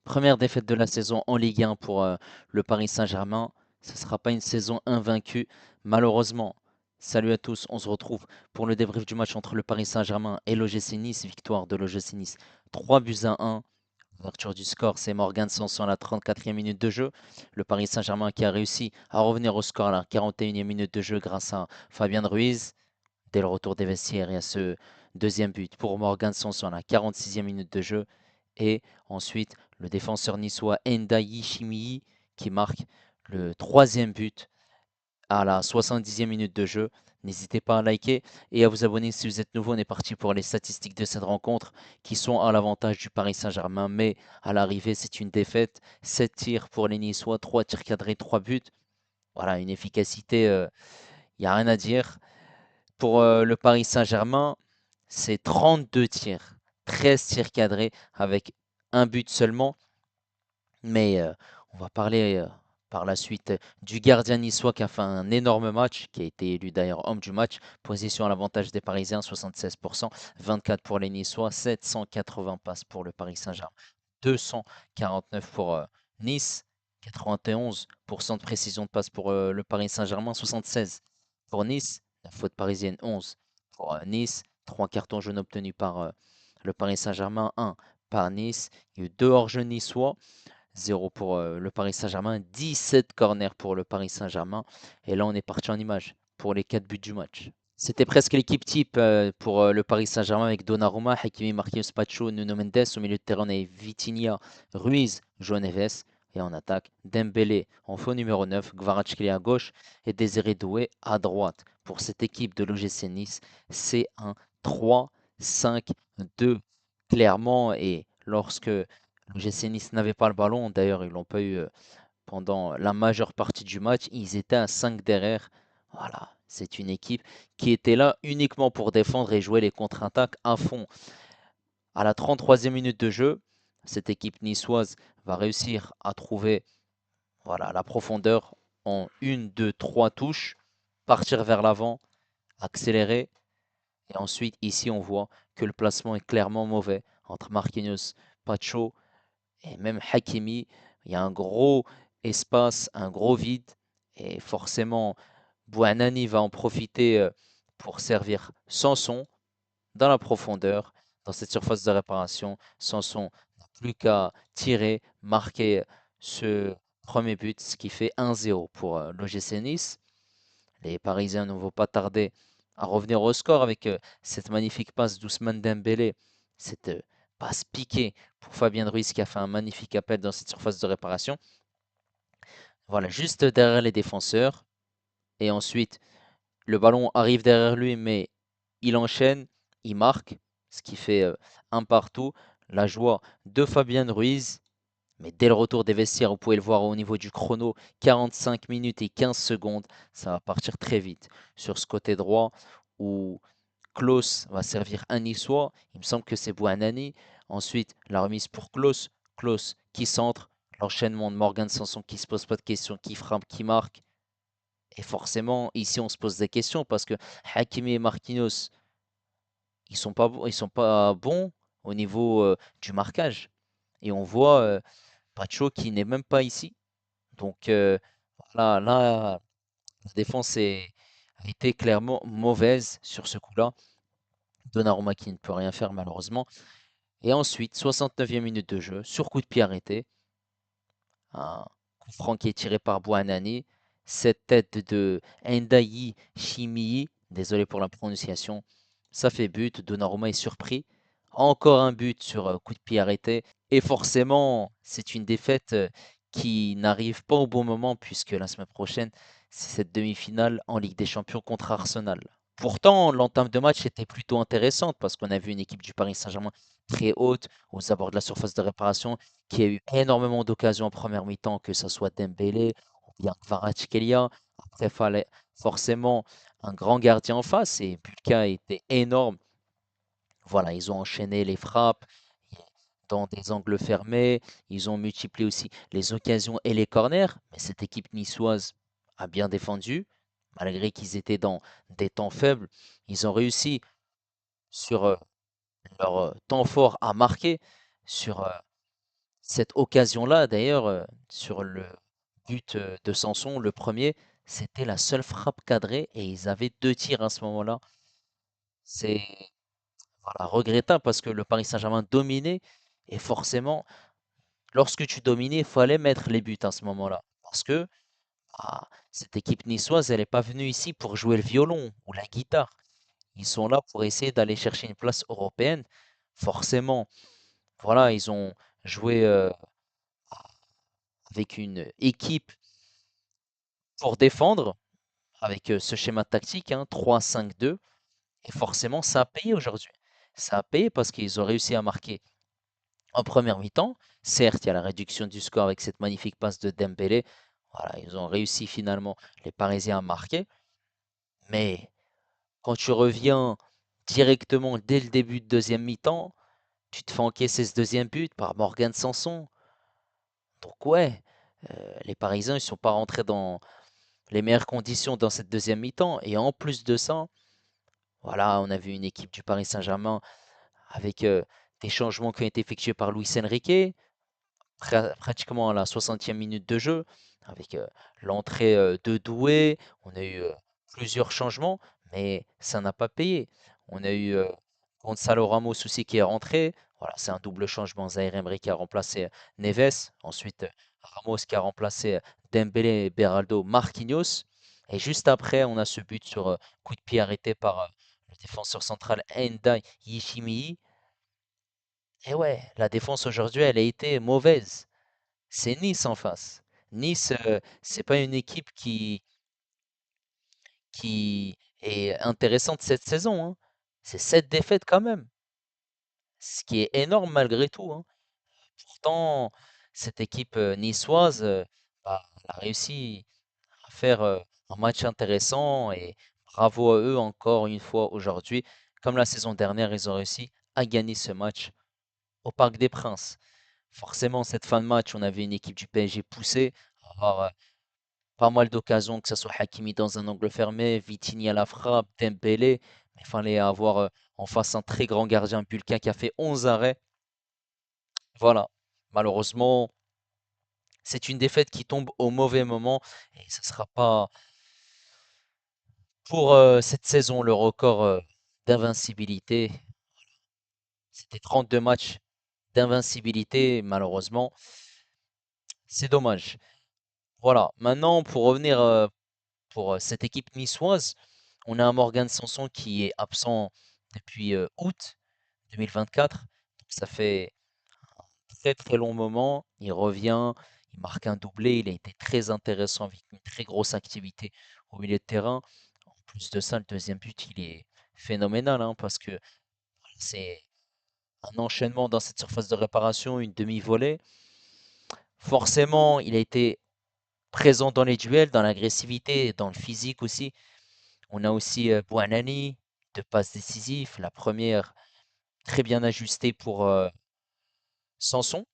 Première défaite de la saison en Ligue 1 pour le Paris Saint-Germain. Ce ne sera pas une saison invaincue, malheureusement. Salut à tous, on se retrouve pour le débrief du match entre le Paris Saint-Germain et l'OGC Nice. Victoire de l'OGC Nice, 3 buts à 1. Ouverture du score, c'est Morgan Sanson à la 34e minute de jeu. Le Paris Saint-Germain qui a réussi à revenir au score à la 41e minute de jeu grâce à Fabien Ruiz. Dès le retour des vestiaires, il y a ce deuxième but pour Morgan Sanson à la 46e minute de jeu. Et ensuite, le défenseur niçois Ndiaye Chimii qui marque le troisième but à la 70e minute de jeu. N'hésitez pas à liker et à vous abonner si vous êtes nouveau. On est parti pour les statistiques de cette rencontre qui sont à l'avantage du Paris Saint-Germain. Mais à l'arrivée, c'est une défaite. 7 tirs pour les Niçois, 3 tirs cadrés, 3 buts. Voilà, une efficacité, il n'y a rien à dire. Pour le Paris Saint-Germain, c'est 32 tirs, 13 tirs cadrés avec un but seulement. Mais on va parler par la suite du gardien niçois qui a fait un énorme match, qui a été élu d'ailleurs homme du match. Position à l'avantage des Parisiens, 76%, 24 pour les Niçois, 780 passes pour le Paris Saint-Germain, 249 pour Nice, 91% de précision de passe pour le Paris Saint-Germain, 76 pour Nice, la faute parisienne 11 pour Nice, 3 cartons jaunes obtenus par le Paris Saint-Germain, 1 par Nice. Il y a eu 2 hors-jeu niçois. 0 pour le Paris Saint-Germain, 17 corners pour le Paris Saint-Germain. Et là, on est parti en image pour les 4 buts du match. C'était presque l'équipe type pour le Paris Saint-Germain avec Donnarumma, Hakimi, Marquinhos, Pacho, Nuno Mendes. Au milieu de terrain, on avait Vitinha, Ruiz, João Neves. Et en attaque, Dembélé en faux numéro 9, Kvaratskhelia à gauche et Désiré Doué à droite. Pour cette équipe de l'OGC Nice, c'est un 3-5-2 clairement. Et lorsque l'OGC Nice n'avait pas le ballon, d'ailleurs ils l'ont pas eu pendant la majeure partie du match, ils étaient à 5 derrière. Voilà, c'est une équipe qui était là uniquement pour défendre et jouer les contre-attaques à fond. À la 33e minute de jeu, cette équipe niçoise va réussir à trouver voilà, la profondeur en une, deux, trois touches, partir vers l'avant, accélérer. Et ensuite, ici, on voit que le placement est clairement mauvais entre Marquinhos, Pacho et même Hakimi. Il y a un gros espace, un gros vide. Et forcément, Bouanani va en profiter pour servir Sanson dans la profondeur, dans cette surface de réparation. Sanson n'a plus qu'à tirer, marquer ce premier but, ce qui fait 1-0 pour l'OGC Nice. Les Parisiens ne vont pas tarder à revenir au score avec cette magnifique passe d'Ousmane Dembélé. Cette passe piquée pour Fabien Ruiz qui a fait un magnifique appel dans cette surface de réparation. Voilà, juste derrière les défenseurs. Et ensuite, le ballon arrive derrière lui, mais il enchaîne, il marque, ce qui fait un partout. La joie de Fabien Ruiz. Mais dès le retour des vestiaires, vous pouvez le voir au niveau du chrono, 45 minutes et 15 secondes, ça va partir très vite. Sur ce côté droit, où Klose va servir un niçois, il me semble que c'est Bouanani. Ensuite, la remise pour Klose, Klose qui centre, l'enchaînement de Morgan Sanson qui se pose pas de questions, qui frappe, qui marque. Et forcément, ici, on se pose des questions parce que Hakimi et Marquinhos, ils sont pas bons au niveau du marquage. Et on voit Pacho qui n'est même pas ici. Donc là, la défense a été clairement mauvaise sur ce coup-là. Donnarumma qui ne peut rien faire malheureusement. Et ensuite, 69e minute de jeu, sur coup de pied arrêté. Un coup franc qui est tiré par Bouanani. Cette tête de Ndayi Chimii, désolé pour la prononciation, ça fait but. Donnarumma est surpris. Encore un but sur coup de pied arrêté. Et forcément, c'est une défaite qui n'arrive pas au bon moment puisque la semaine prochaine, c'est cette demi-finale en Ligue des Champions contre Arsenal. Pourtant, l'entame de match était plutôt intéressante parce qu'on a vu une équipe du Paris Saint-Germain très haute aux abords de la surface de réparation qui a eu énormément d'occasions en première mi-temps, que ce soit Dembélé ou bien Kvaratskhelia. Après, il fallait forcément un grand gardien en face et Bulka était énorme. Voilà, ils ont enchaîné les frappes dans des angles fermés. Ils ont multiplié aussi les occasions et les corners. Mais cette équipe niçoise a bien défendu, malgré qu'ils étaient dans des temps faibles. Ils ont réussi sur leur temps fort à marquer sur Cette occasion-là, d'ailleurs, sur le but de Sanson, le premier, c'était la seule frappe cadrée et ils avaient deux tirs à ce moment-là. C'est voilà, regrettable parce que le Paris Saint-Germain dominait et forcément, lorsque tu dominais, il fallait mettre les buts à ce moment-là. Parce que cette équipe niçoise, elle n'est pas venue ici pour jouer le violon ou la guitare. Ils sont là pour essayer d'aller chercher une place européenne. Forcément, voilà, ils ont joué avec une équipe pour défendre, avec ce schéma tactique, hein, 3-5-2. Et forcément, ça a payé aujourd'hui. Ça a payé parce qu'ils ont réussi à marquer en première mi-temps. Certes, il y a la réduction du score avec cette magnifique passe de Dembélé. Voilà, ils ont réussi finalement, les Parisiens, à marquer. Mais quand tu reviens directement dès le début de deuxième mi-temps, tu te fais encaisser ce deuxième but par Morgan Sanson. Donc ouais, les Parisiens, ils sont pas rentrés dans les meilleures conditions dans cette deuxième mi-temps. Et en plus de ça, voilà, on a vu une équipe du Paris Saint-Germain avec des changements qui ont été effectués par Luis Enrique, pratiquement à la 60e minute de jeu, avec l'entrée de Doué. On a eu plusieurs changements, mais ça n'a pas payé. On a eu Gonzalo Ramos aussi qui est rentré. Voilà, c'est un double changement. Zaïre Emery qui a remplacé Neves. Ensuite, Ramos qui a remplacé Dembélé, Beraldo, Marquinhos. Et juste après, on a ce but sur coup de pied arrêté par le défenseur central Endai Yishimii. Et ouais, la défense aujourd'hui, elle a été mauvaise. C'est Nice en face. Nice, c'est pas une équipe qui est intéressante cette saison, hein. C'est 7 défaites quand même, ce qui est énorme malgré tout, hein. Pourtant, cette équipe niçoise, bah, elle a réussi à faire un match intéressant et bravo à eux encore une fois aujourd'hui. Comme la saison dernière, ils ont réussi à gagner ce match au Parc des Princes. Forcément, cette fin de match, on avait une équipe du PSG poussée, avoir pas mal d'occasions, que ce soit Hakimi dans un angle fermé, Vitinha à la frappe, Dembélé. Mais il fallait avoir en face un très grand gardien, Bulquin, qui a fait 11 arrêts. Voilà. Malheureusement, c'est une défaite qui tombe au mauvais moment et ce ne sera pas pour cette saison le record d'invincibilité. C'était 32 matchs d'invincibilité, malheureusement. C'est dommage. Voilà. Maintenant, pour revenir pour cette équipe niçoise, on a un Morgan Sanson qui est absent depuis août 2024. Donc ça fait un très très long moment. Il revient, il marque un doublé. Il a été très intéressant avec une très grosse activité au milieu de terrain. En plus de ça, le deuxième but, il est phénoménal, hein, parce que c'est un enchaînement dans cette surface de réparation, une demi-volée. Forcément, il a été présent dans les duels, dans l'agressivité, dans le physique aussi. On a aussi Bouanani, deux passes décisives. La première très bien ajustée pour Sanson.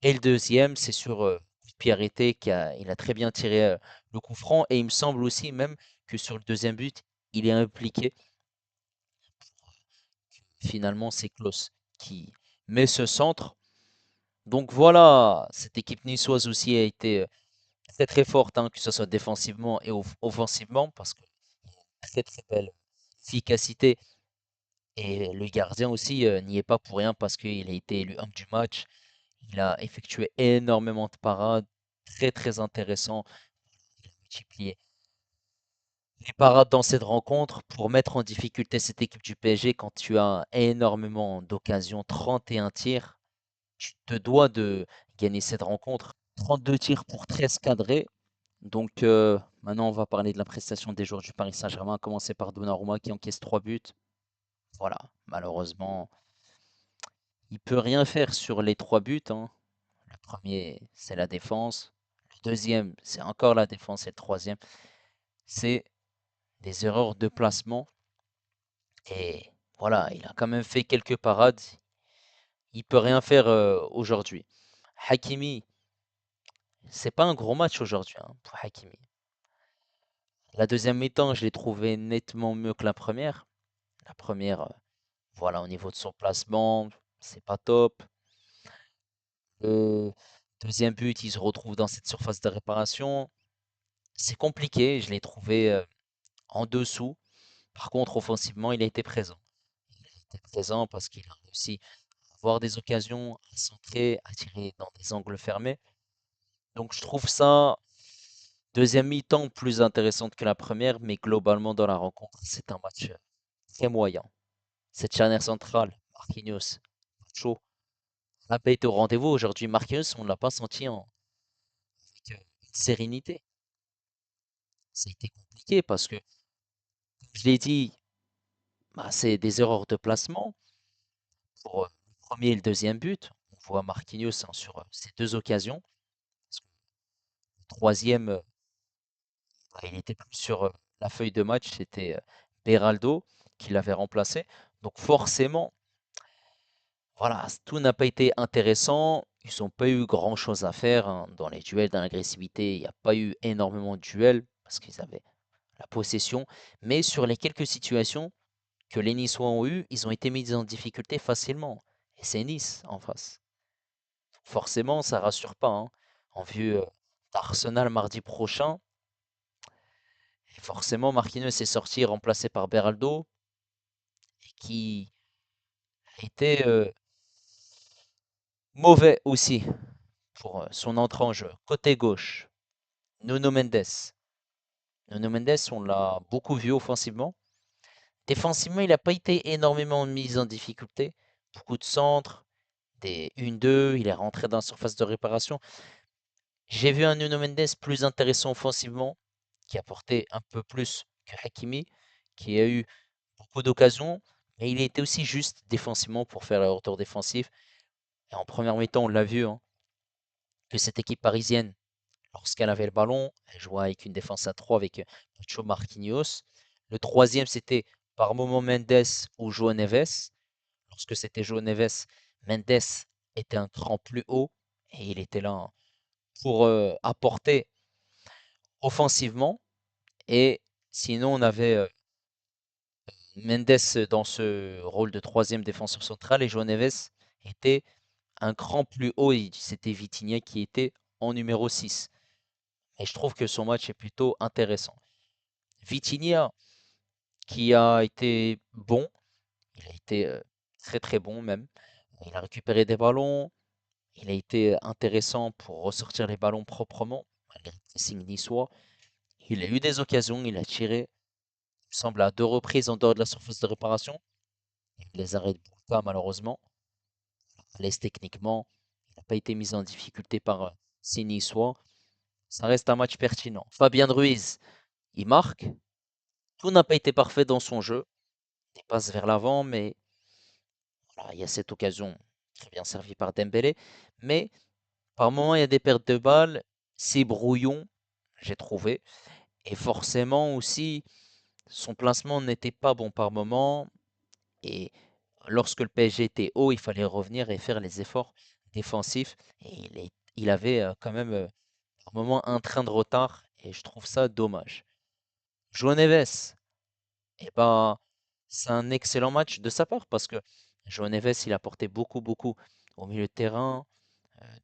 Et le deuxième, c'est sur Pierre Été il a très bien tiré le coup franc. Et il me semble aussi même que sur le deuxième but, il est impliqué. Finalement, c'est Klose qui met ce centre. Donc voilà, cette équipe niçoise aussi a été très très forte, hein, que ce soit défensivement et offensivement, parce que très très belle efficacité. Et le gardien aussi n'y est pas pour rien parce qu'il a été élu homme du match. Il a effectué énormément de parades, très très intéressant. Il a multiplié les parades dans cette rencontre pour mettre en difficulté cette équipe du PSG quand tu as énormément d'occasions, 31 tirs. Tu te dois de gagner cette rencontre. 32 tirs pour 13 cadrés. Donc maintenant, on va parler de la prestation des joueurs du Paris Saint-Germain, à commencer par Donnarumma qui encaisse 3 buts. Voilà, malheureusement, il peut rien faire sur les 3 buts, hein. Le premier, c'est la défense. Le deuxième, c'est encore la défense. Et le troisième, c'est des erreurs de placement. Et voilà, il a quand même fait quelques parades. Il peut rien faire aujourd'hui. Hakimi, c'est pas un gros match aujourd'hui, hein, pour Hakimi. La deuxième mi-temps, je l'ai trouvé nettement mieux que la première. La première, voilà, au niveau de son placement, c'est pas top. Le deuxième but, il se retrouve dans cette surface de réparation. C'est compliqué, je l'ai trouvé en dessous. Par contre, offensivement, il a été présent. Il a été présent parce qu'il a réussi à avoir des occasions, à centrer, à tirer dans des angles fermés. Donc, je trouve ça, deuxième mi-temps, plus intéressante que la première, mais globalement, dans la rencontre, c'est un match très moyen. Cette charnière centrale, Marquinhos, Pacho, n'a pas été au rendez-vous aujourd'hui. Marquinhos, on ne l'a pas senti avec une sérénité. Ça a été compliqué parce que, comme je l'ai dit, bah, c'est des erreurs de placement. Pour le premier et le deuxième but, on voit Marquinhos hein, sur ces deux occasions. Parce que le troisième, bah, il était plus sur la feuille de match, c'était Beraldo qui l'avait remplacé. Donc forcément, voilà, tout n'a pas été intéressant. Ils n'ont pas eu grand-chose à faire hein, dans les duels, dans l'agressivité. Il n'y a pas eu énormément de duels parce qu'ils avaient la possession. Mais sur les quelques situations que les Niçois ont eues, ils ont été mis en difficulté facilement. Et c'est Nice en face. Forcément, ça rassure pas, hein. En vue d'Arsenal mardi prochain, et forcément, Marquinhos est sorti remplacé par Beraldo, et qui a été mauvais aussi pour son entrée en jeu. Côté gauche, Nuno Mendes. Nuno Mendes, on l'a beaucoup vu offensivement. Défensivement, il n'a pas été énormément mis en difficulté. Beaucoup de centres, des 1-2, il est rentré dans la surface de réparation. J'ai vu un Nuno Mendes plus intéressant offensivement, qui apportait un peu plus que Hakimi, qui a eu beaucoup d'occasions, mais il était aussi juste défensivement pour faire le retour défensif. Et en première mi-temps, on l'a vu, hein, que cette équipe parisienne, lorsqu'elle avait le ballon, elle jouait avec une défense à 3 avec Nacho Marquinhos. Le troisième, c'était par moment Mendes ou João Neves. Lorsque c'était João Neves, Mendes était un cran plus haut et il était là hein, pour apporter offensivement. Et sinon, on avait Mendes dans ce rôle de troisième défenseur central et João Neves était un cran plus haut et c'était Vitinha qui était en numéro 6. Et je trouve que son match est plutôt intéressant. Vitinha qui a été bon, il a été très très bon même. Il a récupéré des ballons, il a été intéressant pour ressortir les ballons proprement, malgré le pressing niçois. Il a eu des occasions, il a tiré, il me semble, à deux reprises en dehors de la surface de réparation. Les arrêts de Bourka, malheureusement, à l'aise techniquement, il n'a pas été mis en difficulté par ces Niçois. Ça reste un match pertinent. Fabien Ruiz, il marque. Tout n'a pas été parfait dans son jeu. Il passe vers l'avant, mais voilà, il y a cette occasion très bien servie par Dembélé. Mais par moments, il y a des pertes de balles. C'est brouillon, j'ai trouvé. Et forcément aussi, son placement n'était pas bon par moment. Et lorsque le PSG était haut, il fallait revenir et faire les efforts défensifs. Et il avait quand même par moment un train de retard. Et je trouve ça dommage. João Neves, eh ben, c'est un excellent match de sa part parce que João Neves, il a apporté beaucoup, beaucoup au milieu de terrain,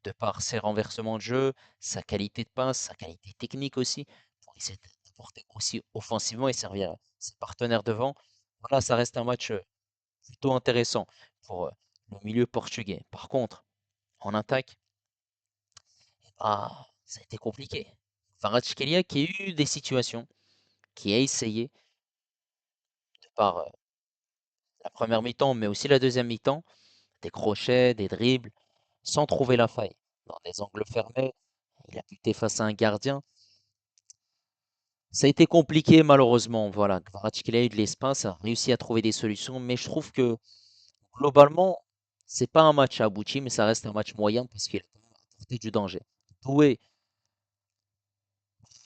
de par ses renversements de jeu, sa qualité de passe, sa qualité technique aussi, pour essayer d'apporter aussi offensivement et servir ses partenaires devant. Voilà, ça reste un match plutôt intéressant pour le milieu portugais. Par contre, en attaque, ça a été compliqué. Kvaratskhelia qui a eu des situations, qui a essayé de par la première mi-temps, mais aussi la deuxième mi-temps, des crochets, des dribbles, sans trouver la faille. Dans des angles fermés, il a buté face à un gardien. Ça a été compliqué malheureusement. Voilà, Kvaratskhelia a eu de l'espace, a réussi à trouver des solutions, mais je trouve que globalement, c'est pas un match abouti, mais ça reste un match moyen parce qu'il a quand même apporté du danger. Doué,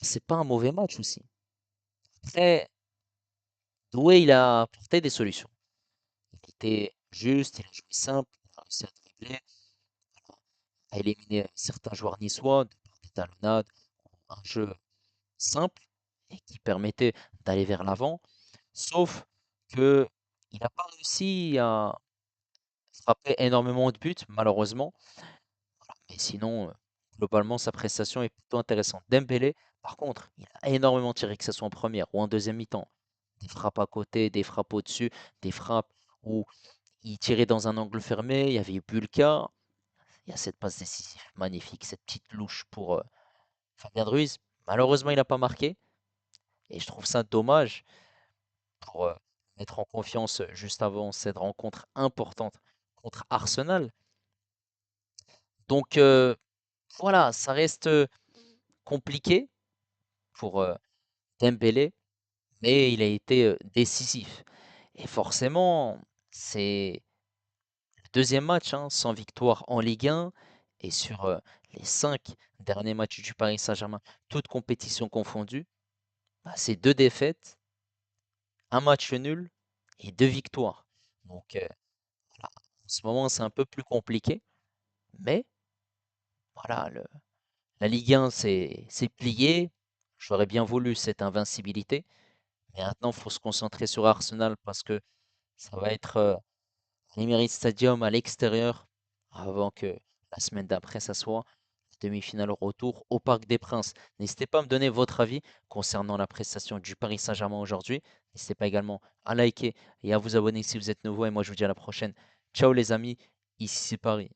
c'est pas un mauvais match aussi. Après, Doué, il a apporté des solutions. Il était juste, il a joué simple, il a réussi à dribbler, à éliminer certains joueurs niçois de par des talonnades, un jeu simple et qui permettait d'aller vers l'avant. Sauf que il n'a pas réussi à frapper énormément de buts, malheureusement. Mais sinon, globalement, sa prestation est plutôt intéressante. Dembélé, par contre, il a énormément tiré, que ce soit en première ou en deuxième mi-temps. Des frappes à côté, des frappes au-dessus, des frappes où il tirait dans un angle fermé. Il y avait Bulka. Il y a cette passe décisive magnifique, cette petite louche pour Fabien Ruiz. Malheureusement, il n'a pas marqué. Et je trouve ça dommage pour mettre en confiance juste avant cette rencontre importante contre Arsenal. Donc voilà, ça reste compliqué pour Dembélé, mais il a été décisif. Et forcément, c'est le deuxième match hein, sans victoire en Ligue 1 et sur les 5 derniers matchs du Paris Saint-Germain, toutes compétitions confondues, bah, c'est 2 défaites, un match nul et 2 victoires. Donc voilà, en ce moment, c'est un peu plus compliqué, mais voilà, la Ligue 1 c'est plié. J'aurais bien voulu cette invincibilité, mais maintenant, il faut se concentrer sur Arsenal parce que ça va être l'Emirates Stadium à l'extérieur avant que la semaine d'après, ça soit demi-finale retour au Parc des Princes. N'hésitez pas à me donner votre avis concernant la prestation du Paris Saint-Germain aujourd'hui. N'hésitez pas également à liker et à vous abonner si vous êtes nouveau. Et moi, je vous dis à la prochaine. Ciao les amis, ici c'est Paris.